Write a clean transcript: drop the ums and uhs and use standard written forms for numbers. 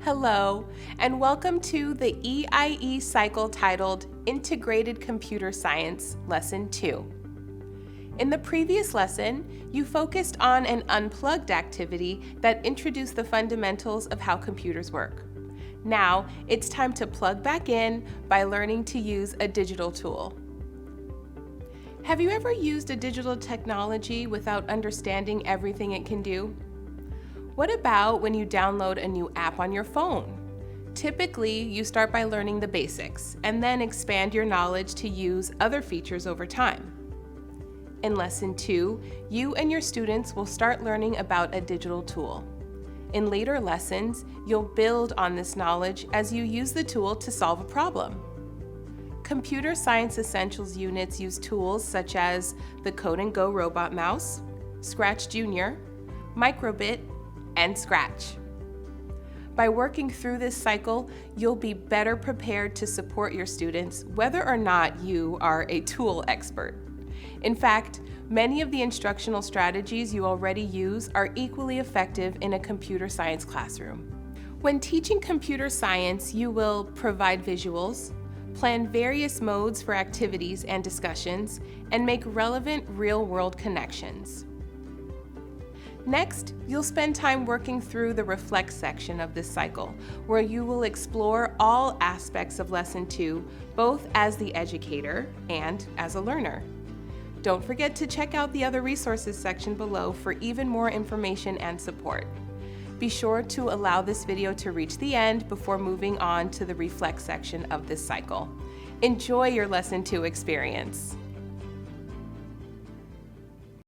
Hello, and welcome to the EIE cycle titled Integrated Computer Science, Lesson 2. In the previous lesson, you focused on an unplugged activity that introduced the fundamentals of how computers work. Now, it's time to plug back in by learning to use a digital tool. Have you ever used a digital technology without understanding everything it can do? What about when you download a new app on your phone? Typically, you start by learning the basics and then expand your knowledge to use other features over time. In Lesson 2, you and your students will start learning about a digital tool. In later lessons, you'll build on this knowledge as you use the tool to solve a problem. Computer Science Essentials units use tools such as the Code & Go Robot Mouse, Scratch Junior, Microbit, and Scratch. By working through this cycle, you'll be better prepared to support your students whether or not you are a tool expert. In fact, many of the instructional strategies you already use are equally effective in a computer science classroom. When teaching computer science, you will provide visuals, plan various modes for activities and discussions, and make relevant real-world connections. Next, you'll spend time working through the Reflect section of this cycle, where you will explore all aspects of Lesson 2, both as the educator and as a learner. Don't forget to check out the other resources section below for even more information and support. Be sure to allow this video to reach the end before moving on to the Reflect section of this cycle. Enjoy your Lesson 2 experience.